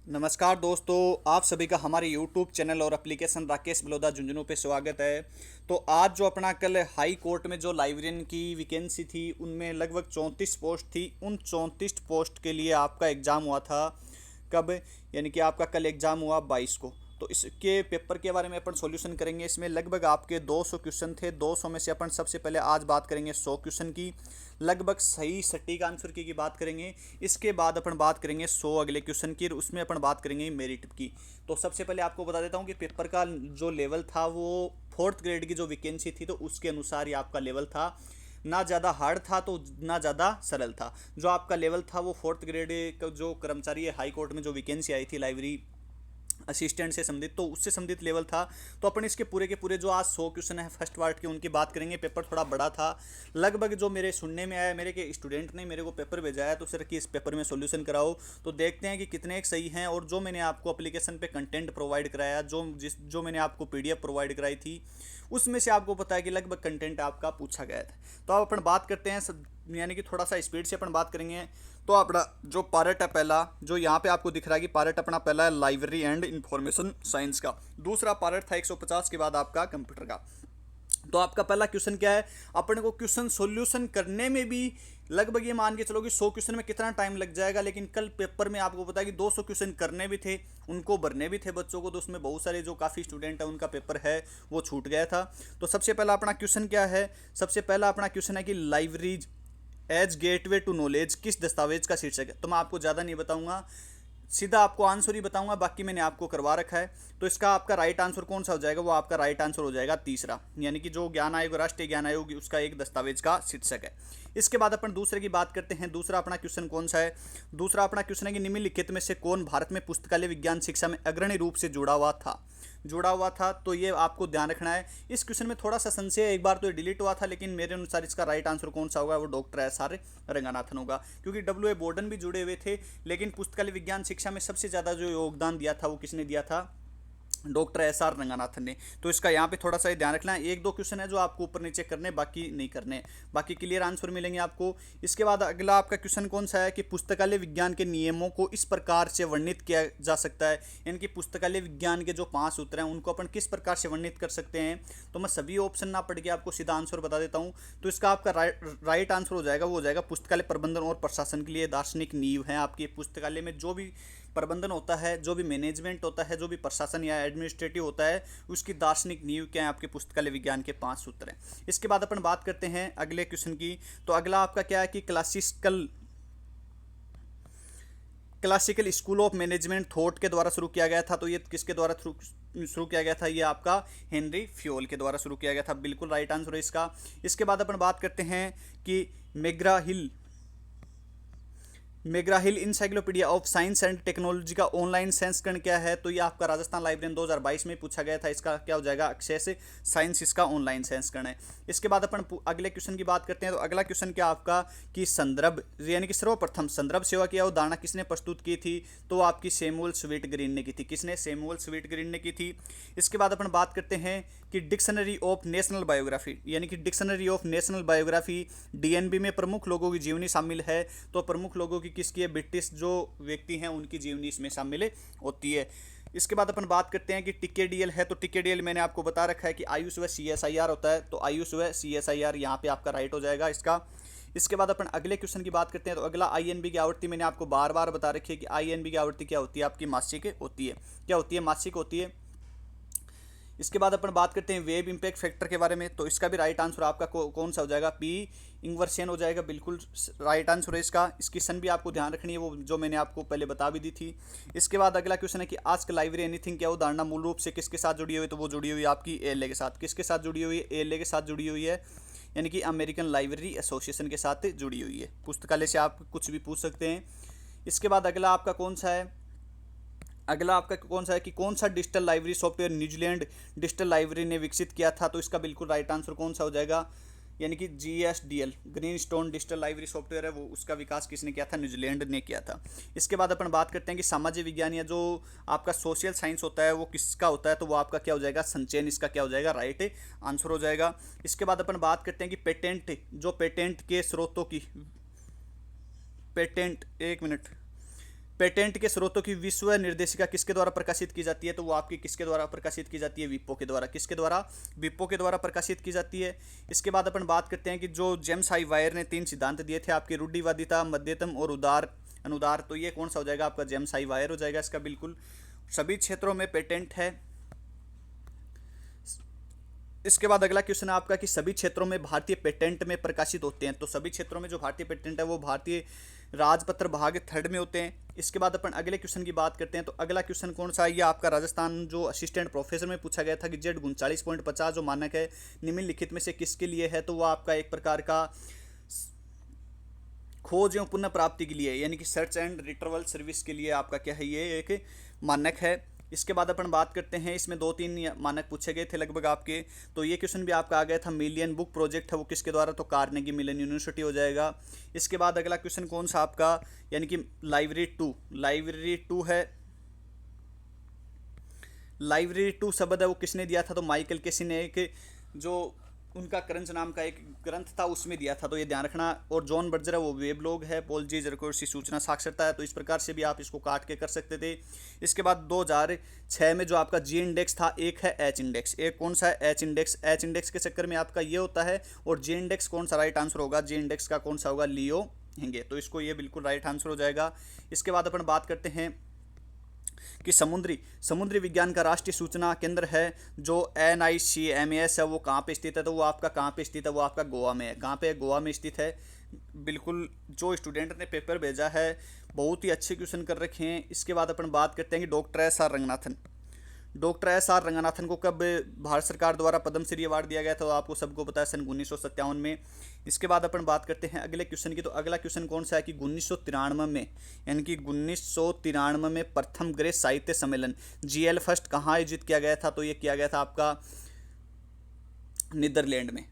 नमस्कार दोस्तों, आप सभी का हमारे YouTube चैनल और एप्लीकेशन राकेश बलौदा झुंझुनू पे स्वागत है। तो आज जो अपना कल हाई कोर्ट में जो लाइब्रेरियन की वैकेंसी थी उनमें लगभग 34 पोस्ट थी। उन 34 पोस्ट के लिए आपका एग्ज़ाम हुआ था कब? यानी कि आपका कल एग्ज़ाम हुआ 22 को। तो इसके पेपर के बारे में अपन सॉल्यूशन करेंगे। इसमें लगभग आपके 200 क्वेश्चन थे। 200 में से अपन सबसे पहले आज बात करेंगे 100 क्वेश्चन की, लगभग सही सटीक आंसर की बात करेंगे। इसके बाद अपन बात करेंगे 100 अगले क्वेश्चन की, और उसमें अपन बात करेंगे मेरिट की। तो सबसे पहले आपको बता देता हूँ कि पेपर का जो लेवल था वो फोर्थ ग्रेड की जो वैकेंसी थी तो उसके अनुसार ही आपका लेवल था। ना ज़्यादा हार्ड था तो ना ज़्यादा सरल था। जो आपका लेवल था वो फोर्थ ग्रेड का जो कर्मचारी है हाई कोर्ट में जो वैकेंसी आई थी लाइब्रेरी असिस्टेंट से संबंधित, तो उससे संबंधित लेवल था। तो अपन इसके पूरे के पूरे जो आज 100 क्वेश्चन है फर्स्ट पार्ट के उनकी बात करेंगे। पेपर थोड़ा बड़ा था। लगभग जो मेरे सुनने में आया, मेरे के स्टूडेंट ने मेरे को पेपर भेजा है तो सर कि इस पेपर में सॉल्यूशन कराओ। तो देखते हैं कि कितने एक सही हैं। और जो मैंने आपको एप्लीकेशन पे कंटेंट प्रोवाइड कराया, जो मैंने आपको पीडीएफ प्रोवाइड कराई थी, उसमें से आपको पता है कि लगभग कंटेंट आपका पूछा गया था। तो अब अपन बात करते हैं यानी कि थोड़ा सा स्पीड से अपन बात करेंगे। तो अपना जो पार्ट है पहला, जो यहाँ पे आपको दिख रहा है कि पार्ट अपना पहला है लाइब्रेरी एंड इंफॉर्मेशन साइंस का। दूसरा पार्ट था 150 के बाद आपका कंप्यूटर का। तो आपका पहला क्वेश्चन क्या है? अपने को क्वेश्चन सॉल्यूशन करने में भी लगभग ये मान के चलो कि 100 क्वेश्चन में कितना टाइम लग जाएगा, लेकिन कल पेपर में आपको पता है कि 200 क्वेश्चन करने भी थे, उनको भरने भी थे बच्चों को। तो उसमें बहुत सारे जो काफ़ी स्टूडेंट है उनका पेपर है वो छूट गया था। तो सबसे पहला अपना क्वेश्चन क्या है? सबसे पहला अपना क्वेश्चन है कि libraries as gateway to knowledge किस दस्तावेज का शीर्षक है? तो मैं आपको ज़्यादा नहीं बताऊंगा, सीधा आपको आंसर ही बताऊंगा, बाकी मैंने आपको करवा रखा है। तो इसका आपका राइट आंसर कौन सा हो जाएगा? वो आपका राइट आंसर हो जाएगा तीसरा, यानी कि जो ज्ञान आयोग राष्ट्रीय ज्ञान आयोग उसका एक दस्तावेज का शीर्षक है। इसके बाद अपन दूसरे की बात करते हैं। दूसरा अपना क्वेश्चन कौन सा है? दूसरा अपना क्वेश्चन है कि निम्नलिखित में से कौन भारत में पुस्तकालय विज्ञान शिक्षा में अग्रणी रूप से जुड़ा हुआ था। तो ये आपको ध्यान रखना है। इस क्वेश्चन में थोड़ा सा संशय है, एक बार तो ये डिलीट हुआ था, लेकिन मेरे अनुसार इसका राइट आंसर कौन सा होगा? वो डॉक्टर एस आर रंगनाथन होगा, क्योंकि डब्ल्यू ए बोर्डन भी जुड़े हुए थे। लेकिन पुस्तकालय विज्ञान शिक्षा में सबसे ज़्यादा जो योगदान दिया था वो किसने दिया था? डॉक्टर एस आर रंगनाथन ने। तो इसका यहाँ पे थोड़ा सा ध्यान रखना है। एक दो क्वेश्चन है जो आपको ऊपर नीचे करने, बाकी नहीं करने, बाकी क्लियर आंसर मिलेंगे आपको। इसके बाद अगला आपका क्वेश्चन कौन सा है कि पुस्तकालय विज्ञान के नियमों को इस प्रकार से वर्णित किया जा सकता है, यानी कि पुस्तकालय विज्ञान के जो 5 सूत्र हैं उनको अपन किस प्रकार से वर्णित कर सकते हैं। तो मैं सभी ऑप्शन ना पढ़ के आपको सीधा आंसर बता देता हूँ। तो इसका आपका राइट आंसर हो जाएगा, वो हो जाएगा पुस्तकालय प्रबंधन और प्रशासन के लिए दार्शनिक नींव है आपके पुस्तकालय में। जो भी प्रबंधन होता है, जो भी मैनेजमेंट होता है, जो भी प्रशासन या एडमिनिस्ट्रेटिव होता है, उसकी दार्शनिक नींव क्या है? आपके पुस्तकालय विज्ञान के 5 सूत्र हैं। इसके बाद अपन बात करते हैं अगले क्वेश्चन की। तो अगला आपका क्या है कि classical school of management thought के द्वारा शुरू किया गया था। तो ये किसके द्वारा शुरू किया गया था? ये आपका हेनरी फ्योल के द्वारा शुरू किया गया था। बिल्कुल राइट आंसर है इसका। इसके बाद अपन बात करते हैं कि मेग्रा हिल encyclopedia of science and technology का ऑनलाइन संस्करण क्या है? तो ये आपका राजस्थान लाइब्रेरियन 2022 में पूछा गया था। इसका क्या हो जाएगा? एक्सेस साइंस इसका ऑनलाइन संस्करण है। इसके बाद अपन अगले क्वेश्चन की बात करते हैं। तो अगला क्वेश्चन क्या आपका कि संदर्भ यानी कि सर्वप्रथम संदर्भ सेवा की अवधारणा किसने प्रस्तुत की थी? तो आपकी सैमुअल स्वीट ग्रीन ने की थी। किसने? सैमुअल स्वीट ग्रीन ने की थी। इसके बाद अपन बात करते हैं कि डिक्शनरी ऑफ नेशनल बायोग्राफी, यानी कि dictionary of national biography DNB में प्रमुख लोगों की जीवनी शामिल है। तो प्रमुख लोगों की किसकी है? ब्रिटिश जो व्यक्ति हैं उनकी जीवनी इसमें शामिल होती है। इसके बाद अपन बात करते हैं कि टीकेडीएल है। तो टीकेडीएल मैंने आपको बता रखा है कि आयुष व सीएसआईआर होता है। तो आयुष व सीएसआईआर यहाँ पे आपका राइट हो जाएगा इसका। इसके बाद अपन अगले क्वेश्चन की बात करते हैं। तो अगला आईएनबी की आवृत्ति मैंने आपको बार बार बता रखी है कि आईएनबी की आवृत्ति क्या होती है? आपकी मासिक होती है। क्या होती है? मासिक होती है। इसके बाद अपन बात करते हैं वेब इम्पैक्ट फैक्टर के बारे में। तो इसका भी राइट आंसर आपका कौन सा हो जाएगा? पी इन्वर्सन हो जाएगा। बिल्कुल राइट आंसर है इसका। इसकी सन भी आपको ध्यान रखनी है, वो जो मैंने आपको पहले बता भी दी थी। इसके बाद अगला क्वेश्चन है कि आस्क लाइब्रेरी एनीथिंग क्या उदाहरणा मूल रूप से किसके साथ जुड़ी हुई है? तो वो जुड़ी हुई है आपकी एएलए के साथ। किसके साथ जुड़ी हुई है? एएलए के साथ जुड़ी हुई है, यानी कि अमेरिकन लाइब्रेरी एसोसिएशन के साथ जुड़ी हुई है। पुस्तकालय से आप कुछ भी पूछ सकते हैं। इसके बाद अगला आपका कौन सा है? अगला आपका कौन सा है कि कौन सा digital library software New Zealand digital library ने विकसित किया था? तो इसका बिल्कुल राइट आंसर कौन सा हो जाएगा? यानी कि GSDL Greenstone digital library software है, वो उसका विकास किसने किया था? न्यूजीलैंड ने किया था। इसके बाद अपन बात करते हैं कि सामाजिक विज्ञान या जो आपका सोशल साइंस होता है वो किसका होता है? तो वो आपका क्या हो जाएगा? संचयन इसका क्या हो जाएगा? राइट आंसर हो जाएगा। इसके बाद अपन बात करते हैं कि पेटेंट के स्रोतों की पेटेंट एक मिनट पेटेंट के स्रोतों की विश्व निर्देशिका किसके द्वारा प्रकाशित की जाती है? तो वो आपकी किसके द्वारा प्रकाशित की जाती है? विपो के द्वारा। किसके द्वारा? विपो के द्वारा प्रकाशित की जाती है। इसके बाद अपन बात करते हैं कि जो जेम्स हाईवायर ने 3 सिद्धांत दिए थे आपके, रूढ़िवादिता, मध्यतम और उदार अनुदार, तो ये कौन सा हो जाएगा? आपका जेम्स हाईवायर हो जाएगा इसका बिल्कुल। सभी क्षेत्रों में पेटेंट है। इसके बाद अगला क्वेश्चन है आपका कि सभी क्षेत्रों में भारतीय पेटेंट में प्रकाशित होते हैं। तो सभी क्षेत्रों में जो भारतीय पेटेंट है वो भारतीय राजपत्र भाग 3 में होते हैं। इसके बाद अपन अगले क्वेश्चन की बात करते हैं। तो अगला क्वेश्चन कौन सा है? ये आपका राजस्थान जो असिस्टेंट प्रोफेसर में पूछा गया था कि जेड 39.50 जो मानक है निम्नलिखित में से किसके लिए है? तो वो आपका एक प्रकार का खोज एवं पुनः प्राप्ति के लिए, यानी कि सर्च एंड रिट्रीवल सर्विस के लिए आपका क्या है, ये एक मानक है। इसके बाद अपन बात करते हैं, इसमें 2-3 मानक पूछे गए थे लगभग आपके। तो ये क्वेश्चन भी आपका आ गया था, मिलियन बुक प्रोजेक्ट है वो किसके द्वारा? तो कार्नेगी मिलन यूनिवर्सिटी हो जाएगा। इसके बाद अगला क्वेश्चन कौन सा आपका, यानी कि लाइब्रेरी टू है। लाइब्रेरी 2 शब्द है वो किसने दिया था? तो माइकल केसी ने एक जो उनका क्रंच नाम का एक ग्रंथ था उसमें दिया था, तो ये ध्यान रखना। और जॉन बर्जर है वो वेबलॉग है। पॉल जी जरकोर्सी सूचना साक्षरता है। तो इस प्रकार से भी आप इसको काट के कर सकते थे। इसके बाद 2006 में जो आपका जी इंडेक्स था, एक है एच इंडेक्स। एक कौन सा है? H index. एच इंडेक्स के चक्कर में आपका ये होता है। और जी इंडेक्स कौन सा राइट आंसर होगा? जी इंडेक्स का कौन सा होगा? लियो हेंगे। तो इसको ये बिल्कुल राइट आंसर हो जाएगा। इसके बाद अपन बात करते हैं कि समुद्री विज्ञान का राष्ट्रीय सूचना केंद्र है जो NICMAS है वो कहाँ पे स्थित है? तो वो आपका कहाँ पे स्थित है? वो आपका गोवा में है। कहाँ पे? गोवा में स्थित है। बिल्कुल जो स्टूडेंट ने पेपर भेजा है बहुत ही अच्छे क्वेश्चन कर रखे हैं। इसके बाद अपन बात करते हैं कि डॉक्टर एस आर रंगनाथन को कब भारत सरकार द्वारा पद्मश्री अवार्ड दिया गया था? तो आपको सबको पता है, सन 1957 में। इसके बाद अपन बात करते हैं अगले क्वेश्चन की। तो अगला क्वेश्चन कौन सा है कि 1993 में, यानी कि 1993 में प्रथम ग्रेस साहित्य सम्मेलन GL फर्स्ट कहाँ आयोजित किया गया था? तो ये किया गया था आपका नीदरलैंड में,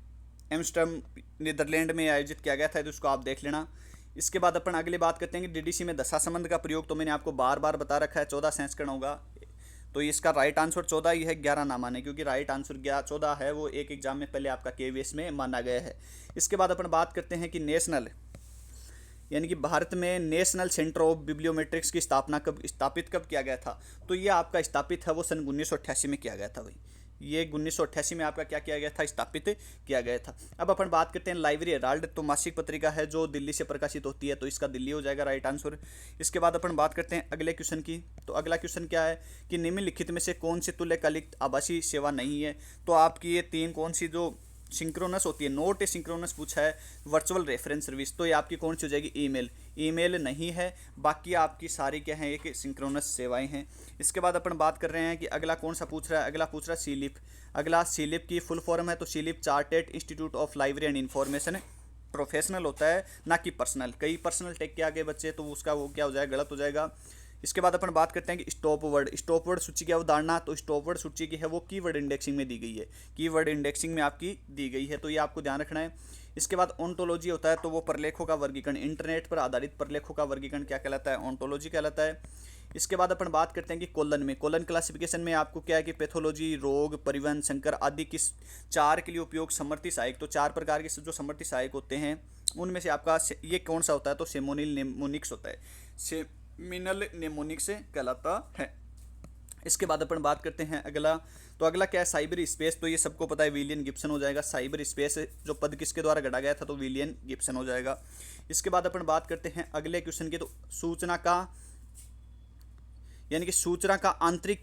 एम्स्टर्डम नीदरलैंड में आयोजित किया गया था। तो उसको आप देख लेना। इसके बाद अपन अगले बात करते हैं कि DDC में दशा संबंध का प्रयोग, तो मैंने आपको बार बार बता रखा है 14 संस्करण होगा। तो इसका राइट आंसर 14 ही है, 11 ना माने, क्योंकि राइट आंसर 14 है वो एक एग्जाम में पहले आपका KVS में माना गया है। इसके बाद अपन बात करते हैं कि नेशनल, यानी कि भारत में नेशनल सेंटर ऑफ बिब्लियोमेट्रिक्स की स्थापित कब किया गया था? तो ये आपका स्थापित है वो सन 1988 में किया गया था भाई। ये 1988 में आपका क्या किया गया था? स्थापित किया गया था। अब अपन बात करते हैं लाइब्रेरी हेराल्ड, तो मासिक पत्रिका है जो दिल्ली से प्रकाशित होती है, तो इसका दिल्ली हो जाएगा राइट आंसर। इसके बाद अपन बात करते हैं अगले क्वेश्चन की। तो अगला क्वेश्चन क्या है कि निम्नलिखित में से कौन सी तुल्यकालिक आभासी सेवा नहीं है? तो आपकी ये 3 कौन सी जो सिंक्रोनस होती है, नोट सिंक्रोनस पूछा है, वर्चुअल रेफरेंस सर्विस, तो ये आपकी कौन सी हो जाएगी? ईमेल नहीं है। बाकी आपकी सारी क्या है, एक सिंक्रोनस सेवाएं हैं। इसके बाद अपन बात कर रहे हैं कि अगला कौन सा पूछ रहा है? अगला पूछ रहा है सीलिप। अगला सीलिप की फुल फॉर्म है, तो slip chartered institute of library and information professional होता है, ना कि पर्सनल। कई पर्सनल टेक के आगे बच्चे, तो उसका वो क्या हो जाएगा? गलत हो जाएगा। इसके बाद अपन बात करते हैं कि स्टॉप वर्ड सूची की अवधारणा, तो स्टॉप वर्ड सूची की है वो कीवर्ड इंडेक्सिंग में दी गई है। कीवर्ड इंडेक्सिंग में आपकी दी गई है, तो ये आपको ध्यान रखना है। इसके बाद ओंटोलॉजी होता है, तो वो प्रलेखों का वर्गीकरण, इंटरनेट पर आधारित प्रलेखों का वर्गीकरण क्या कहलाता है? ओंटोलॉजी कहलाता है। इसके बाद अपन बात करते हैं कि कोलन क्लासिफिकेशन में आपको क्या है कि पैथोलॉजी, रोग, परिवहन, संकर आदि किस 4 के लिए उपयोग समर्थी सहायक, तो 4 प्रकार के जो समर्थी सहायक होते हैं उनमें से आपका ये कौन सा होता है? तो सेमोनिल नेमोनिक्स होता है, सेमिनल नेमोनिक्स कहलाता है। इसके बाद अपन बात करते हैं अगला, तो अगला क्या है? साइबर स्पेस, तो ये सबको पता है विलियम गिब्सन हो जाएगा। साइबर स्पेस जो पद किसके द्वारा गढ़ा गया था? तो विलियम गिब्सन हो जाएगा। इसके बाद अपन बात करते हैं अगले क्वेश्चन की। तो सूचना का, यानी कि सूचना का आंतरिक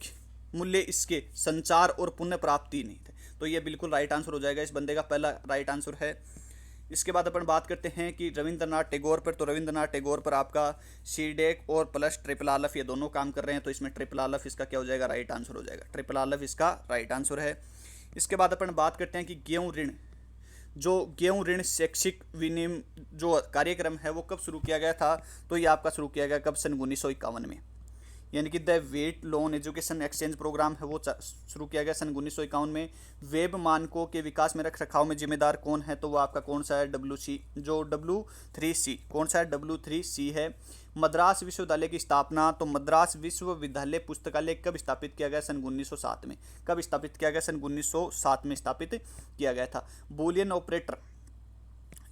मूल्य इसके संचार और पुण्य प्राप्ति नहीं थे, तो ये बिल्कुल राइट आंसर हो जाएगा। इस बंदे का पहला राइट आंसर है। इसके बाद अपन बात करते हैं कि रविंद्रनाथ टैगोर पर, तो रविंद्रनाथ टैगोर पर आपका सीडेक और प्लस ट्रिपल आलफ ये दोनों काम कर रहे हैं, तो इसमें ट्रिपल आलफ इसका क्या हो जाएगा? राइट आंसर हो जाएगा। ट्रिपल आलफ इसका राइट आंसर है। इसके बाद अपन बात करते हैं कि गेहूँ ऋण शैक्षिक विनिमय जो कार्यक्रम है वो कब शुरू किया गया था? तो ये आपका शुरू किया गया कब? सन 1951 में। यानी कि द वेट लोन एजुकेशन एक्सचेंज प्रोग्राम है वो शुरू किया गया सन 1951 में। वेब मानकों के विकास में रख रखाव में जिम्मेदार कौन है? तो वो आपका कौन सा है? W3C। कौन सा है? W3C है। मद्रास विश्वविद्यालय की स्थापना, तो मद्रास विश्वविद्यालय पुस्तकालय कब स्थापित किया गया? सन 1907 में। कब स्थापित किया गया? सन 1907 में स्थापित किया गया था। बूलियन ऑपरेटर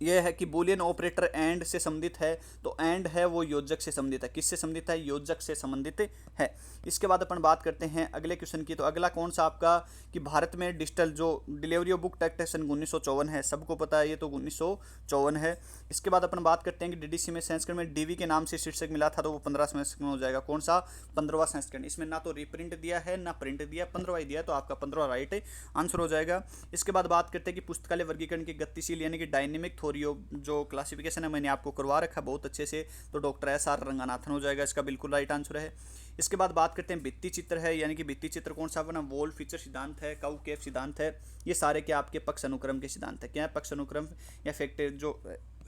यह है कि बूलियन ऑपरेटर एंड से संबंधित है, तो एंड है वो योजक से संबंधित है। किससे संबंधित है? योजक से संबंधित है। इसके बाद अपन बात करते हैं अगले क्वेश्चन की। तो अगला कौन सा आपका कि भारत में डिजिटल जो डिलीवरी ऑफ बुक एक्ट है सन 1954 है, सबको पता है ये तो 1954 है। इसके बाद अपन बात करते हैं कि डीडीसी में संस्करण में डीवी के नाम से शीर्षक मिला था, तो वो 15 संस्करण हो जाएगा। कौन सा? 15वां संस्करण। इसमें ना तो रिप्रिंट दिया है ना प्रिंट दिया, 15वां ही दिया, तो आपका 15वां राइट आंसर हो जाएगा। इसके बाद बात करते हैं कि पुस्तकालय वर्गीकरण की गतिशील यानी कि डायनेमिक थ्योरी ऑफ जो क्लासिफिकेशन है मैंने आपको करवा रखा बहुत अच्छे से, तो डॉक्टर एस.आर. रंगनाथन हो जाएगा, इसका बिल्कुल राइट आंसर है। इसके बाद बात करते हैं भित्ति चित्र है, यानी कि भित्ति चित्र कौन सा बना? वॉल फीचर सिद्धांत है, काउ केव सिद्धांत है, ये सारे के आपके पक्ष अनुक्रम के सिद्धांत है। क्या है? पक्ष अनुक्रम या फैक्टर जो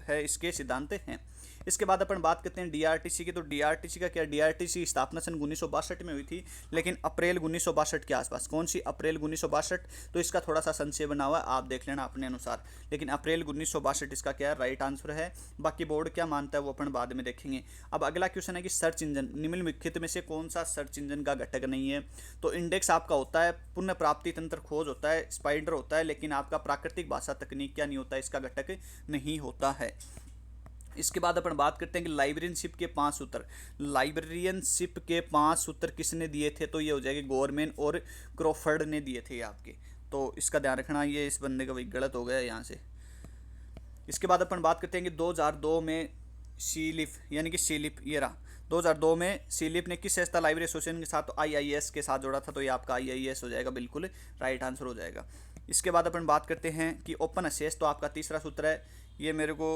है इसके सिद्धांत हैं। इसके बाद अपन बात करते हैं डीआरटीसी की। तो डीआरटीसी का क्या? डीआरटीसी स्थापना सन 1962 में हुई थी, लेकिन अप्रैल 1962 के आसपास। कौन सी? अप्रैल 1962। तो इसका थोड़ा सा संशय बना हुआ है, आप देख लेना अपने अनुसार, लेकिन अप्रैल 1962 इसका क्या है? राइट आंसर है। बाकी बोर्ड क्या मानता है वो अपन बाद में देखेंगे। अब अगला क्वेश्चन है कि सर्च इंजन निम्नलिखित में से कौन सा सर्च इंजन का घटक नहीं है? तो इंडेक्स आपका होता है, पुनः प्राप्ति तंत्र खोज होता है, स्पाइडर होता है, लेकिन आपका प्राकृतिक भाषा तकनीक क्या नहीं होता है? इसका घटक नहीं होता है। इसके बाद अपन बात करते हैं कि लाइब्रेरियनशिप के 5 सूत्र। लाइब्रेरियनशिप के 5 सूत्र किसने दिए थे? तो ये हो जाएगा गोरमैन और क्रॉफर्ड ने दिए थे आपके, तो इसका ध्यान रखना। ये इस बंदे का भाई गलत हो गया यहाँ से। इसके बाद अपन बात करते हैं कि 2002 में सीलिफ यानी कि सीलिप ये रहा, 2002 में सीलिप ने किस संस्था लाइब्रेरी एसोसिएशन के साथ? तो आईआईएस के साथ जोड़ा था, तो ये आपका आईआईएस हो जाएगा, बिल्कुल राइट आंसर हो जाएगा। इसके बाद अपन बात करते हैं कि ओपन एक्सेस, तो आपका तीसरा सूत्र है। ये मेरे को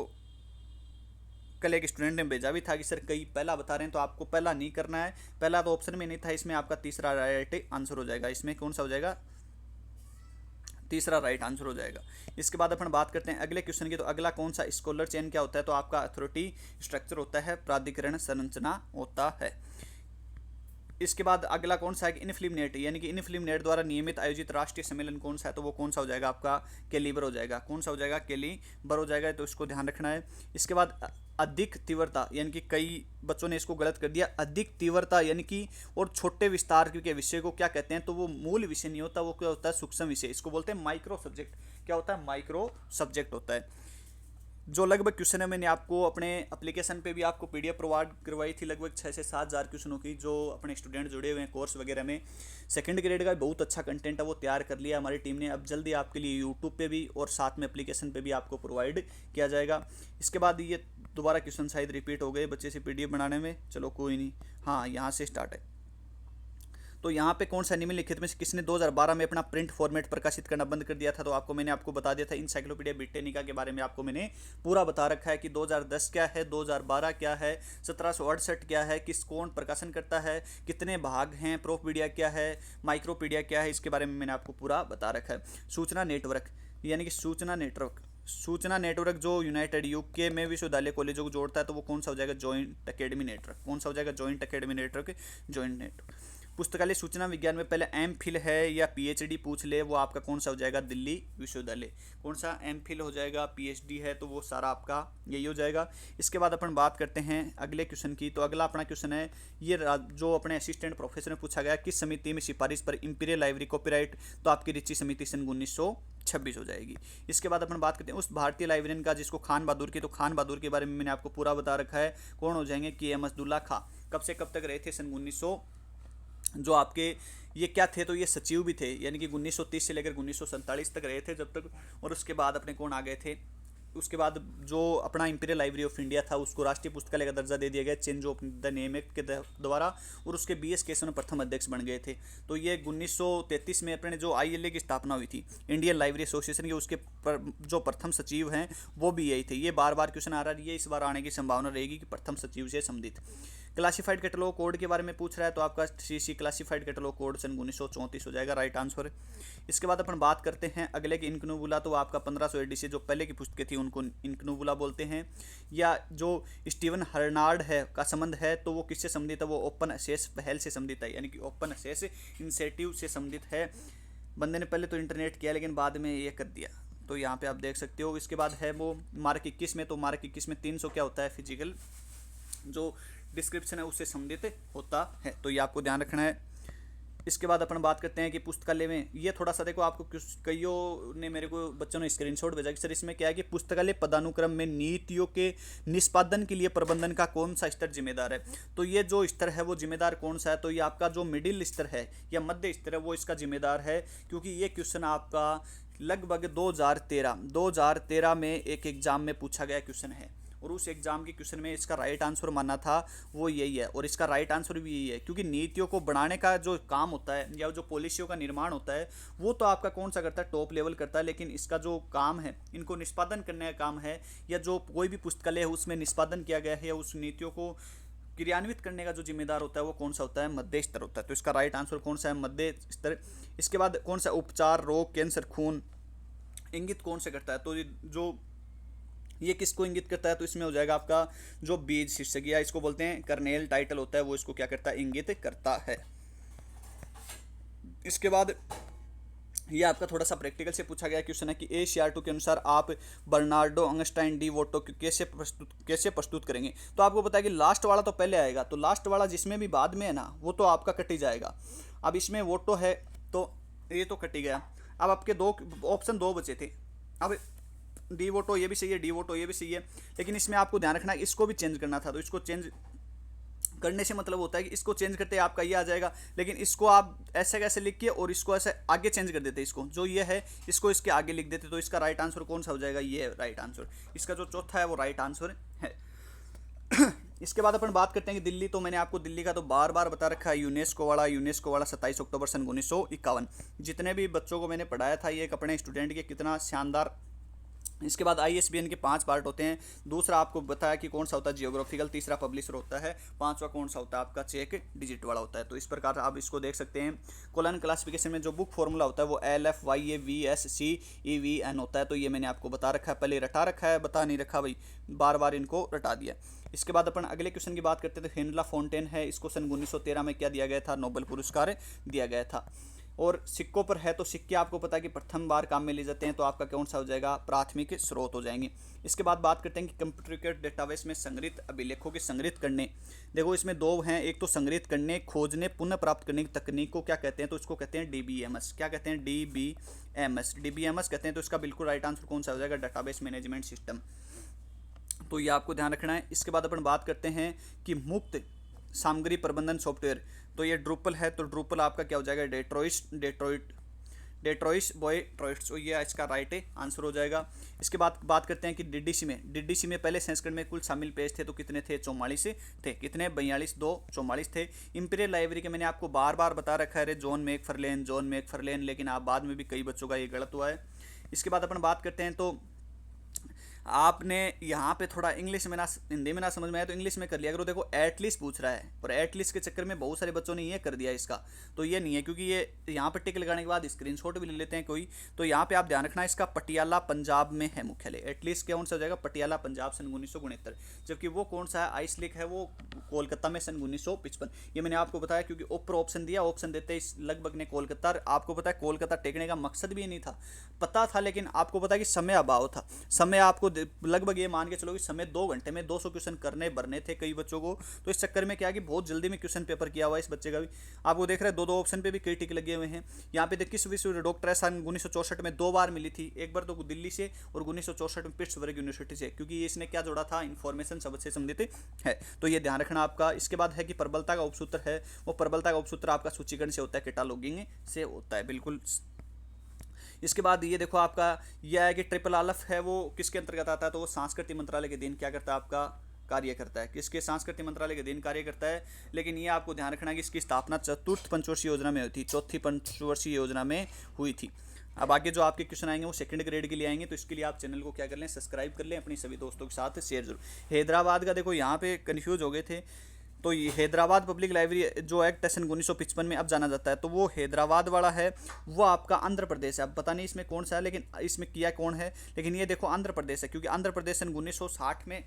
कल एक स्टूडेंट ने भेजा भी था कि सर कई पहला बता रहे हैं, तो आपको पहला नहीं करना है, पहला तो ऑप्शन में नहीं था, इसमें आपका तीसरा राइट आंसर हो जाएगा। इसमें कौन सा हो जाएगा? तीसरा राइट आंसर हो जाएगा। इसके बाद अपन बात करते हैं अगले क्वेश्चन की। तो अगला कौन सा? स्कॉलर चेन क्या होता है? तो आपका अथॉरिटी स्ट्रक्चर होता है, प्राधिकरण संरचना होता है। इसके बाद अगला कौन सा है? इनफ्लिमनेट यानी कि इनफ्लिमनेट द्वारा नियमित आयोजित राष्ट्रीय सम्मेलन कौन सा है? तो वो कौन सा हो जाएगा? आपका कैलिबर हो जाएगा। कौन सा हो जाएगा? कैलिबर हो जाएगा, तो इसको ध्यान रखना है। इसके बाद अधिक तीव्रता यानी कि कई बच्चों ने इसको गलत कर दिया, अधिक तीव्रता यानी कि और छोटे विस्तार के विषय को क्या कहते हैं? तो वो मूल विषय नहीं होता, वो क्या होता है? सूक्ष्म विषय, इसको बोलते हैं माइक्रो सब्जेक्ट। क्या होता है? माइक्रो सब्जेक्ट होता है। जो लगभग क्वेश्चन है मैंने आपको अपने एप्लीकेशन पे भी आपको पीडीएफ प्रोवाइड करवाई थी, लगभग 6 से 7 हज़ार क्वेश्चनों की, जो अपने स्टूडेंट जुड़े हुए हैं कोर्स वगैरह में। सेकंड ग्रेड का बहुत अच्छा कंटेंट है, वो तैयार कर लिया हमारी टीम ने। अब जल्दी आपके लिए यूट्यूब पे भी और साथ में एप्लीकेशन पे भी आपको प्रोवाइड किया जाएगा। इसके बाद ये दोबारा क्वेश्चन शायद रिपीट हो गए बच्चे से पीडीएफ बनाने में, चलो कोई नहीं। हाँ, यहाँ से स्टार्ट है। तो यहाँ पे कौन सा निम्नलिखित में से किसने 2012 में अपना प्रिंट फॉर्मेट प्रकाशित करना बंद कर दिया था? तो मैंने आपको बता दिया था, इंसाइक्लोपीडिया ब्रिटेनिका के बारे में आपको मैंने पूरा बता रखा है कि 2010 क्या है, 2012 क्या है, 1768 क्या है, किस कौन प्रकाशन करता है, कितने भाग हैं, प्रोपीडिया क्या है, माइक्रोपीडिया क्या है, इसके बारे में मैंने आपको पूरा बता रखा है। सूचना नेटवर्क यानी कि सूचना नेटवर्क जो यूनाइटेड यूके में विश्वविद्यालय कॉलेजों को जोड़ता है, तो वो कौन सा हो जाएगा? Joint academy network. कौन सा हो जाएगा? Joint academy network, joint network. पुस्तकालय सूचना विज्ञान में पहले एमफिल है या पीएचडी पूछ ले, वो आपका कौन सा हो जाएगा? दिल्ली विश्वविद्यालय। कौन सा? एमफिल हो जाएगा, पीएचडी है तो वो सारा आपका यही हो जाएगा। इसके बाद अपन बात करते हैं अगले क्वेश्चन की। तो अगला अपना क्वेश्चन है ये जो अपने असिस्टेंट प्रोफेसर में पूछा गया, किस समिति में सिफारिश पर इंपीरियल लाइब्रेरी कॉपीराइट? तो आपकी रिची समिति सन 1926 हो जाएगी। इसके बाद अपन बात करते हैं उस भारतीय लाइब्रेरियन का जिसको खान बहादुर की, तो खान बहादुर के बारे में मैंने आपको पूरा बता रखा है। कौन हो जाएंगे? कि अहमदुल्ला खां। कब से कब तक रहे थे? सन 1900 जो आपके ये क्या थे? तो ये सचिव भी थे, यानी कि 1930 से लेकर 1947 तक रहे थे जब तक। और उसके बाद अपने कौन आ गए थे? उसके बाद जो अपना इंपीरियल लाइब्रेरी ऑफ इंडिया था उसको राष्ट्रीय पुस्तकालय का दर्जा दे दिया गया change of the name act के द्वारा, और उसके बीएस केशवन प्रथम अध्यक्ष बन गए थे। तो ये 1933 में अपने जो आईएलए की स्थापना हुई थी इंडियन लाइब्रेरी एसोसिएशन के, उसके जो प्रथम सचिव हैं वो भी यही थे। ये बार बार क्वेश्चन आ रहा है, ये इस बार आने की संभावना रहेगी कि प्रथम सचिव से संबंधित। क्लासिफाइड कैटलॉग कोड के बारे में पूछ रहा है, तो आपका सीसी क्लासिफाइड कैटलॉग कोड सन 1934 हो जाएगा, राइट आंसर। इसके बाद अपन बात करते हैं अगले की इनकनुबुला। तो आपका 1500 एडी से जो पहले की पुस्तकें थी उनको इनकनुबुला बोलते हैं। या जो स्टीवन हर्नार्ड है का संबंध है, तो वो किससे संबंधित है? वो ओपन एक्सेस पहल से संबंधित है, यानी कि ओपन एक्सेस इनिशिएटिव से संबंधित है। बंदे ने पहले तो इंटरनेट किया लेकिन बाद में ये कर दिया, तो यहाँ पे आप देख सकते हो। इसके बाद है वो मार्क 21 में, तो मार्क 21 में 300 क्या होता है? फिजिकल जो डिस्क्रिप्शन है उससे संबंधित होता है, तो ये आपको ध्यान रखना है। इसके बाद अपन बात करते हैं कि पुस्तकालय में ये थोड़ा सा देखो, आपको कईयों ने मेरे को बच्चों ने स्क्रीनशॉट भेजा कि सर इसमें क्या है कि पुस्तकालय पदानुक्रम में नीतियों के निष्पादन के लिए प्रबंधन का कौन सा स्तर जिम्मेदार है। तो ये जो स्तर है वो जिम्मेदार कौन सा है, तो ये आपका जो मिडिल स्तर है या मध्य स्तर है वो इसका जिम्मेदार है, क्योंकि ये क्वेश्चन आपका लगभग 2013 में एक एग्जाम में पूछा गया क्वेश्चन है, और उस एग्जाम के क्वेश्चन में इसका राइट आंसर माना था वो यही है, और इसका राइट आंसर भी यही है, क्योंकि नीतियों को बनाने का जो काम होता है या जो पॉलिसियों का निर्माण होता है वो तो आपका कौन सा करता है, टॉप लेवल करता है, लेकिन इसका जो काम है इनको निष्पादन करने का काम है, या जो कोई भी पुस्तकालय है उसमें निष्पादन किया गया है या उस नीतियों को क्रियान्वित करने का जो जिम्मेदार होता है वो कौन सा होता है, मध्य स्तर होता है। तो इसका राइट आंसर कौन सा है, मध्य स्तर। इसके बाद कौन सा, उपचार, रोग, कैंसर, खून इंगित कौन से करता है, तो जो ये किसको इंगित करता है, तो इसमें हो जाएगा आपका जो बीज शीर्षक या इसको बोलते हैं कर्नेल टाइटल होता है वो इसको क्या करता है, इंगित करता है। इसके बाद ये आपका थोड़ा सा प्रैक्टिकल से पूछा गया क्वेश्चन है कि ACR2 के अनुसार आप बर्नार्डो अंगस्टाइन डी वोटो कैसे प्रस्तुत करेंगे। तो आपको पता है कि लास्ट वाला तो पहले आएगा, तो लास्ट वाला जिसमें भी बाद में है ना वो तो आपका कट ही जाएगा। अब इसमें वोटो है तो ये तो कट ही गया। अब आपके दो ऑप्शन दो बचे थे, अब डी वोटो ये भी सही है, डी वोटो ये भी सही है, लेकिन इसमें आपको ध्यान रखना है इसको भी चेंज करना था। तो इसको चेंज करने से मतलब होता है कि इसको चेंज करते आपका ये आ जाएगा, लेकिन इसको आप ऐसे कैसे लिख के और इसको ऐसे आगे चेंज कर देते, इसको जो ये है इसको इसके आगे लिख देते, तो इसका राइट आंसर कौन सा हो जाएगा, ये है राइट आंसर। इसका जो चौथा है वो राइट आंसर है। इसके बाद अपन बात करते हैं कि दिल्ली, तो मैंने आपको दिल्ली का तो बार बार बता रखा है, यूनेस्को वाला 27 अक्टूबर सन 1951। जितने भी बच्चों को मैंने पढ़ाया था ये अपने स्टूडेंट के, कितना शानदार। इसके बाद ISBN के 5 पार्ट होते हैं। दूसरा आपको बताया कि कौन सा होता है जियोग्राफिकल, तीसरा पब्लिशर होता है, पांचवा कौन सा होता है आपका चेक डिजिट वाला होता है। तो इस प्रकार आप इसको देख सकते हैं। कोलन क्लासिफिकेशन में जो बुक फॉर्मूला होता है वो LFYAVSCEVN होता है। तो ये मैंने आपको बता रखा है, पहले रटा रखा है, बता नहीं रखा भाई, बार बार इनको रटा दिया। इसके बाद अपन अगले क्वेश्चन की बात करते हैं। तो हेनला फोंटेन है, इसको सन 1913 में क्या दिया गया था, नोबेल पुरस्कार दिया गया था। और सिक्कों पर है तो सिक्के आपको पता है कि प्रथम बार काम में ले जाते हैं, तो आपका कौन सा हो जाएगा, प्राथमिक स्रोत हो जाएंगे। इसके बाद बात करते हैं कि कंप्यूटर डेटाबेस में संग्रहित अभिलेखों के संग्रहित करने, देखो इसमें दो हैं, एक तो संग्रहित करने, खोजने, पुनः प्राप्त करने की तकनीक को क्या कहते हैं, तो इसको कहते हैं DBMS। क्या कहते हैं, DBMS कहते हैं। तो इसका बिल्कुल राइट आंसर कौन सा हो जाएगा, डेटाबेस मैनेजमेंट सिस्टम। तो ये आपको ध्यान रखना है। इसके बाद अपन बात करते हैं कि मुक्त सामग्री प्रबंधन सॉफ्टवेयर, तो ये ड्रूपल है। तो ड्रूपल आपका क्या हो जाएगा, डेट्रॉइस बॉय ट्रॉइट्स, तो ये इसका राइट आंसर हो जाएगा। इसके बाद बात करते हैं कि DDC में पहले संस्करण में कुल शामिल पेज थे तो कितने थे, 44 थे। कितने, 42, 2 44 थे। इंपीरियल लाइब्रेरी के मैंने आपको बार बार बता रखा है, जॉन मैकफरलेन, लेकिन आप बाद में भी कई बच्चों का ये गलत हुआ है। इसके बाद अपन बात करते हैं, तो आपने यहाँ पे थोड़ा इंग्लिश में ना हिंदी में ना समझ में आया तो इंग्लिश में कर लिया करो। देखो एटलीस्ट पूछ रहा है, और एटलीस्ट के चक्कर में बहुत सारे बच्चों ने ये कर दिया इसका, तो ये नहीं है, क्योंकि ये यहाँ पर टिक लगाने के बाद स्क्रीनशॉट भी ले लेते हैं कोई। तो यहाँ पे आप ध्यान रखना, इसका पटियाला पंजाब में है मुख्यालय। एटलीस्ट कौन सा हो जाएगा, पटियाला पंजाब सन 1969। जबकि वो कौन सा है, आइसलिक है, वो कोलकाता में सन 1955। ये मैंने आपको बताया क्योंकि ऊपर ऑप्शन दिया, ऑप्शन देते इस लगभग ने कोलकाता, आपको पता है कोलकाता टेकने का मकसद भी नहीं था, पता था, लेकिन आपको पता है कि समय अभाव था। समय आपको लगभग ये मान के चलो कि समय 2 घंटे में 200 क्वेश्चन भरने थे कई बच्चों को, तो इस चक्कर में क्या कि बहुत जल्दी में क्वेश्चन पेपर किया हुआ है इस बच्चे का भी। आपको देख रहे हैं दो ऑप्शन पे भी कई टिक लगे हुए हैं। यहाँ पे किस विश्व डॉक्टर है, सन 1964 में 2 बार मिली थी, एक बार तो दिल्ली से और 1964 में पिट्सबर्ग यूनिवर्सिटी से, क्योंकि इसने क्या जोड़ा था, इन्फॉर्मेशन सबसे संबंधित है। तो ये ध्यान रखना आपका। इसके बाद है कि प्रबलता का उपसूत्र है, वो प्रबलता का उपसूत्र आपका सूचीकरण से होता है, कैटालॉगिंग से होता है, बिल्कुल। इसके बाद ये देखो आपका यह है कि ट्रिपल आलफ है, वो किसके अंतर्गत आता है, तो वो सांस्कृतिक मंत्रालय के अधीन क्या करता है, आपका कार्य करता है। किसके, सांस्कृतिक मंत्रालय के अधीन कार्य करता है। लेकिन ये आपको ध्यान रखना है कि इसकी स्थापना चतुर्थ पंचवर्षीय योजना में हुई थी, चौथी पंचवर्षीय योजना में हुई थी। अब आगे जो आपके क्वेश्चन आएंगे वो सेकंड ग्रेड के लिए आएंगे, तो इसके लिए आप चैनल को क्या कर लें, सब्सक्राइब कर लें, अपनी सभी दोस्तों के साथ शेयर जरूर। हैदराबाद का देखो यहाँ पे कन्फ्यूज हो गए थे, तो ये हैदराबाद पब्लिक लाइब्रेरी जो एक्ट सन 1955 में अब जाना जाता है, तो वो हैदराबाद वाला है, वो आपका आंध्र प्रदेश है। अब पता नहीं इसमें कौन सा है, लेकिन इसमें किया कौन है, लेकिन ये देखो आंध्र प्रदेश है, क्योंकि आंध्र प्रदेश सन 1960 में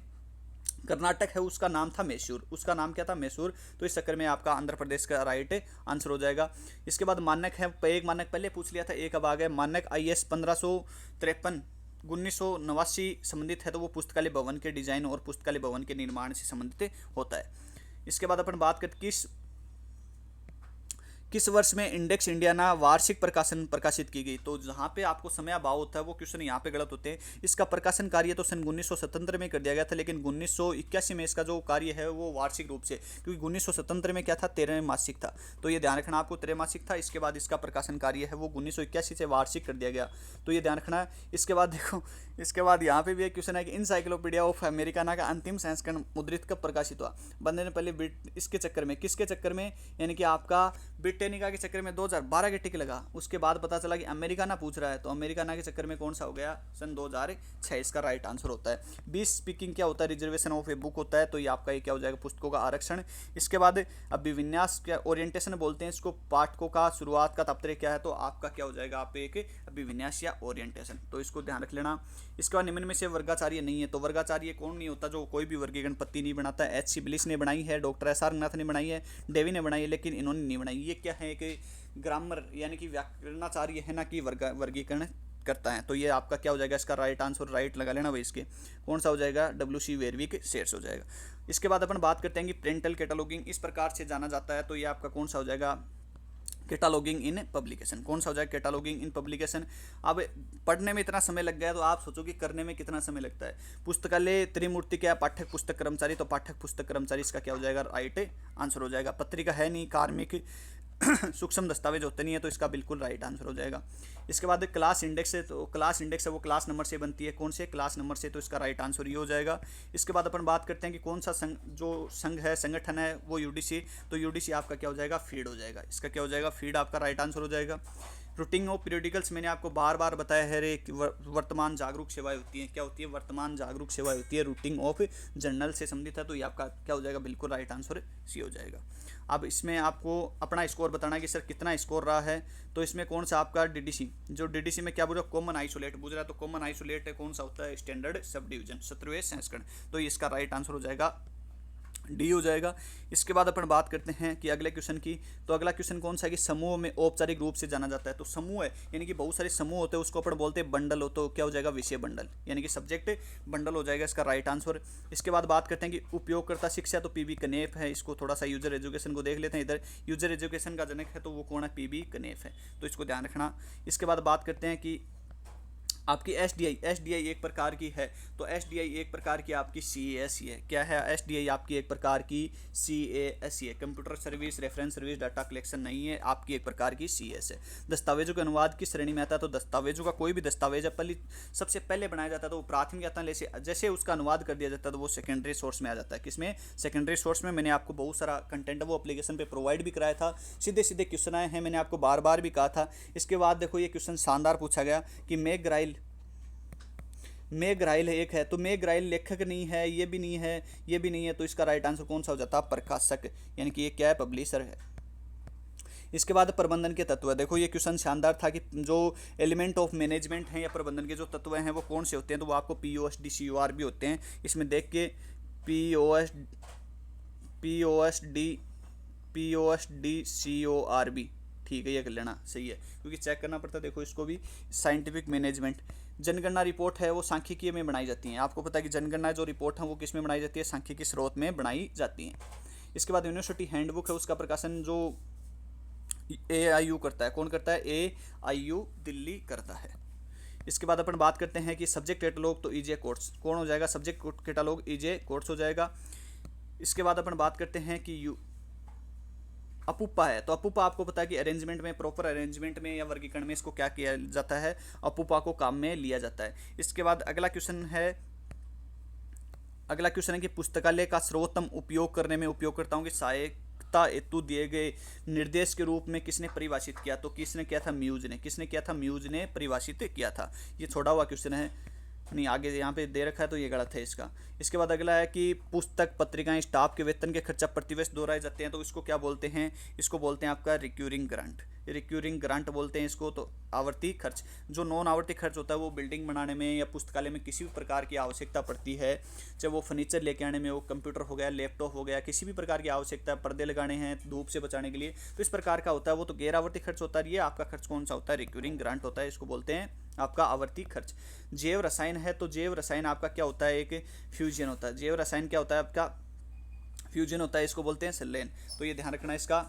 कर्नाटक है उसका नाम था मैसूर, उसका नाम क्या था, मैसूर। तो इस चक्कर में आपका आंध्र प्रदेश का राइट आंसर हो जाएगा। इसके बाद मानक है, एक मानक पहले पूछ लिया था, एक अब आ गया मानक IS 1553 1989 संबंधित है, तो वो पुस्तकालय भवन के डिजाइन और पुस्तकालय भवन के निर्माण से संबंधित होता है। इसके बाद अपन बात करते किस वर्ष में इंडेक्स इंडियाना वार्षिक प्रकाशन प्रकाशित की गई। तो जहाँ पे आपको समय अभाव होता है वो क्वेश्चन यहाँ पे गलत होते हैं। इसका प्रकाशन कार्य तो सन 1977 में कर दिया गया था, लेकिन 1981 में इसका जो कार्य है वो वार्षिक रूप से, क्योंकि 1977 में क्या था, 13 मासिक था। तो ये ध्यान रखना आपको, 13 मासिक था। इसके बाद इसका प्रकाशन कार्य है वो 1981 से वार्षिक कर दिया गया, तो ये ध्यान रखना है। इसके बाद देखो, इसके बाद यहाँ पे भी एक क्वेश्चन है कि इनसाइक्लोपीडिया ऑफ अमेरिकाना का अंतिम संस्करण मुद्रित कब प्रकाशित हुआ। बंदे ने पहले इसके चक्कर में, किसके चक्कर में, यानी कि आपका ब्रिटेनिका के चक्कर में 2012 के टिक लगा। उसके बाद पता चला कि अमेरिकाना पूछ रहा है, तो अमेरिकाना के चक्कर में कौन सा हो गया, सन 2006 इसका राइट आंसर होता है। 20 स्पीकिंग क्या होता है, रिजर्वेशन ऑफ ए बुक होता है, तो ये आपका ये क्या हो जाएगा, पुस्तकों का आरक्षण। इसके बाद अभिविन्यास क्या, ओरिएंटेशन बोलते हैं इसको, पाठकों का शुरुआत का तात्पर्य क्या है, तो आपका क्या हो जाएगा, आप एक अभिविन्यास या ओरिएंटेशन, तो इसको ध्यान रख लेना। इसके बाद निम्न में से वर्गाचार्य नहीं है, तो वर्गाचार्य कौन नहीं होता, जो कोई भी वर्गीय गणपति नहीं बनाता। एच.सी. ब्लिस ने बनाई है, डॉक्टर एस.आर. रंगनाथ ने बनाई है, डेवी ने बनाई है, लेकिन इन्होंने नहीं बनाई। ये क्या है कि ग्रामर यानी कि व्याकरणाचार्य है ना, कि वर्गीकरण करता है। तो ये आपका क्या हो जाएगा, इसका राइट आंसर, राइट लगा लेना भाई। इसके कौन सा हो जाएगा, W.C. वेरविक शेयर्स हो जाएगा। इसके बाद अपन बात करते हैं कि प्रेंटल कैटलॉगिंग इस प्रकार से जाना जाता है, तो ये आपका कौन सा हो जाएगा, कैटालॉगिंग इन पब्लिकेशन। कौन सा हो जाएगा, कैटालॉगिंग इन पब्लिकेशन। अब पढ़ने में इतना समय लग गया तो आप सोचो कि करने में कितना समय लगता है। पुस्तकालय त्रिमूर्ति क्या है, पाठक पुस्तक कर्मचारी, तो पाठक पुस्तक कर्मचारी इसका क्या हो जाएगा, राइट आंसर हो जाएगा। पत्रिका है नहीं, कार्मिक सूक्ष्म दस्तावेज होते नहीं है, तो इसका बिल्कुल राइट आंसर हो जाएगा। इसके बाद क्लास इंडेक्स है, तो क्लास इंडेक्स है वो क्लास नंबर से बनती है, कौन से, क्लास नंबर से, तो इसका राइट आंसर ये हो जाएगा। इसके बाद अपन बात करते हैं कि कौन सा संघ, जो संघ है, संगठन है, वो यूडीसी, तो यूडीसी आपका क्या हो जाएगा, फीड हो जाएगा। इसका क्या हो जाएगा, फीड आपका राइट आंसर हो जाएगा। रूटिंग ऑफ पीरियडिकल्स मैंने आपको बार बार बताया है रे, वर्तमान जागरूक सेवाएं होती हैं, क्या होती है, वर्तमान जागरूक सेवाएं होती है। रूटिंग ऑफ जर्नल से संबंधित है, तो ये आपका क्या हो जाएगा, बिल्कुल राइट आंसर सी हो जाएगा। अब इसमें आपको अपना स्कोर बताना है कि सर कितना स्कोर रहा है, तो इसमें कौन सा आपका डीडीसी, जो डीडीसी में क्या पूछ रहा है, कॉमन आइसोलेट पूछ रहा है, तो कॉमन आइसोलेट कौन सा होता है, स्टैंडर्ड सब डिवीजन, 17वें संस्करण, तो इसका राइट आंसर हो जाएगा डी हो जाएगा। इसके बाद अपन बात करते हैं कि अगले क्वेश्चन की, तो अगला क्वेश्चन कौन सा है कि समूह में औपचारिक रूप से जाना जाता है। तो समूह है यानी कि बहुत सारे समूह होते हैं, उसको अपन बोलते हैं बंडल हो, तो क्या हो जाएगा, विषय बंडल, यानी कि सब्जेक्ट बंडल हो जाएगा, इसका राइट आंसर। इसके बाद बात करते हैं कि उपयोगकर्ता शिक्षा, तो पीबी कनेफ है, इसको थोड़ा सा यूजर एजुकेशन को देख लेते हैं। इधर यूजर एजुकेशन का जनक है, तो वो कौन है, पीबी कनेफ है, तो इसको ध्यान रखना। इसके बाद बात करते हैं कि आपकी एसडीआई एक प्रकार की है, तो एसडीआई एक प्रकार की आपकी सीएएसई है। क्या है, एसडीआई आपकी एक प्रकार की सीएएसई है, computer service reference service data collection नहीं है, आपकी एक प्रकार की सीएस है। दस्तावेजों के अनुवाद की श्रेणी में आता है, तो दस्तावेजों का कोई भी दस्तावेज सबसे पहले बनाया जाता है तो वो प्राथमिक आता है, जैसे उसका अनुवाद कर दिया जाता है तो वो सेकेंडरी सोर्स में आ जाता है। किसमें, सेकेंडरी सोर्स में। मैंने आपको बहुत सारा कंटेंट वो एप्लीकेशन पे प्रोवाइड भी कराया था, सीधे सीधे क्वेश्चन आए हैं, मैंने आपको बार बार भी कहा था। इसके बाद देखो ये क्वेश्चन शानदार पूछा गया कि मेघराइल एक है, तो मेघराइल लेखक नहीं है, ये भी नहीं है, ये भी नहीं है, तो इसका राइट आंसर कौन सा हो जाता है, प्रकाशक, यानी कि ये क्या है, पब्लिशर है। इसके बाद प्रबंधन के तत्व है, देखो ये क्वेश्चन शानदार था कि जो एलिमेंट ऑफ मैनेजमेंट हैं या प्रबंधन के जो तत्व हैं वो कौन से होते हैं, तो वो आपको POSD COR भी होते हैं। इसमें देख के POSD COR भी ठीक है, ये कर लेना सही है, क्योंकि चेक करना पड़ता है। देखो इसको भी, साइंटिफिक मैनेजमेंट। जनगणना रिपोर्ट है वो सांख्यिकीय में बनाई जाती हैं, आपको पता है कि जनगणना जो रिपोर्ट है वो किस में बनाई जाती है, सांख्यिकी स्रोत में बनाई जाती हैं। इसके बाद यूनिवर्सिटी हैंडबुक है, उसका प्रकाशन जो AIU करता है, कौन करता है, AIU दिल्ली करता है। इसके बाद अपन बात करते हैं कि सब्जेक्ट कैटलॉग, तो EJ कोर्स कौन हो जाएगा, सब्जेक्ट कैटलॉग EJ कोर्स हो जाएगा। इसके बाद अपन बात करते हैं कि अपूपा है, तो अपूपा आपको पता है कि अरेंजमेंट में, प्रॉपर अरेंजमेंट में या वर्गीकरण में इसको क्या किया जाता है, अपूपा को काम में लिया जाता है। इसके बाद अगला क्वेश्चन है कि पुस्तकालय का सर्वोत्तम उपयोग करने में उपयोगकर्ताओं की सहायता हेतु दिए गए निर्देश के रूप में किसने परिभाषित किया, तो किसने किया था, म्यूज ने। किसने किया था, म्यूज ने परिभाषित किया था। ये छोड़ा हुआ क्वेश्चन है, नहीं आगे यहाँ पे दे रखा है तो ये गलत है इसका। इसके बाद अगला है कि पुस्तक पत्रिकाएं स्टाफ के वेतन के खर्चा प्रतिवर्ष दोहराए जाते हैं, तो इसको क्या बोलते हैं, इसको बोलते हैं आपका रिक्यूरिंग ग्रांट, रिक्यूरिंग ग्रांट बोलते हैं इसको। तो आवर्ती खर्च, जो नॉन आवर्ती खर्च होता है वो बिल्डिंग बनाने में या पुस्तकालय में किसी भी प्रकार की आवश्यकता पड़ती है, चाहे वो फर्नीचर लेके आने में हो, कंप्यूटर हो गया, लैपटॉप हो गया, किसी भी प्रकार की आवश्यकता, पर्दे लगाने हैं धूप से बचाने के लिए, तो इस प्रकार का होता है वो, तो गैर आवर्ती खर्च होता है। ये आपका खर्च कौन सा होता है, रिक्यूरिंग ग्रांट होता है, इसको बोलते हैं आपका आवर्ती खर्च। जैव रसायन है, तो जैव रसायन आपका क्या होता है, एक फ्यूजन होता है। जैव रसायन क्या होता है आपका, फ्यूजन होता है, इसको बोलते हैं संलयन, तो ये ध्यान रखना इसका।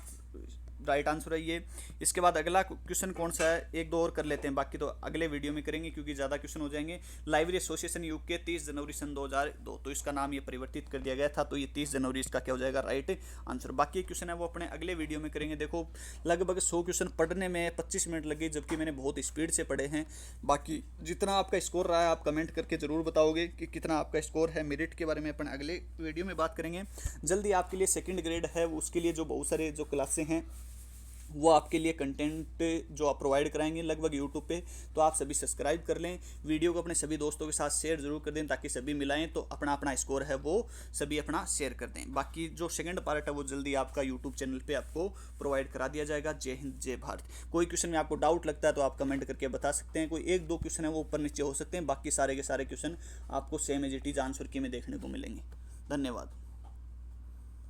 राइट आंसर है ये। इसके बाद अगला क्वेश्चन कौन सा है, एक दो और कर लेते हैं, बाकी तो अगले वीडियो में करेंगे क्योंकि ज़्यादा क्वेश्चन हो जाएंगे। लाइब्रेरी एसोसिएशन यूके 30 जनवरी सन 2002, तो इसका नाम ये परिवर्तित कर दिया गया था, तो ये 30 जनवरी इसका क्या हो जाएगा राइट आंसर। बाकी क्वेश्चन है वो अपने अगले वीडियो में करेंगे। देखो लगभग 100 क्वेश्चन पढ़ने में 25 मिनट लगे, जबकि मैंने बहुत स्पीड से पढ़े हैं। बाकी जितना आपका स्कोर रहा है आप कमेंट करके ज़रूर बताओगे कि कितना आपका स्कोर है। मेरिट के बारे में अपन अगले वीडियो में बात करेंगे। जल्दी आपके लिए सेकंड ग्रेड है उसके लिए जो बहुत सारे जो क्लासें हैं वो आपके लिए कंटेंट जो आप प्रोवाइड कराएंगे लगभग यूट्यूब पे, तो आप सभी सब्सक्राइब कर लें, वीडियो को अपने सभी दोस्तों के साथ शेयर जरूर कर दें ताकि सभी मिलाएं, तो अपना अपना स्कोर है वो सभी अपना शेयर कर दें। बाकी जो सेकंड पार्ट है वो जल्दी आपका यूट्यूब चैनल पे आपको प्रोवाइड करा दिया जाएगा। जय हिंद जय भारत। कोई क्वेश्चन में आपको डाउट लगता है तो आप कमेंट करके बता सकते हैं। कोई एक दो क्वेश्चन है वो ऊपर नीचे हो सकते हैं, बाकी सारे के सारे क्वेश्चन आपको same as it is answer की में देखने को मिलेंगे। धन्यवाद।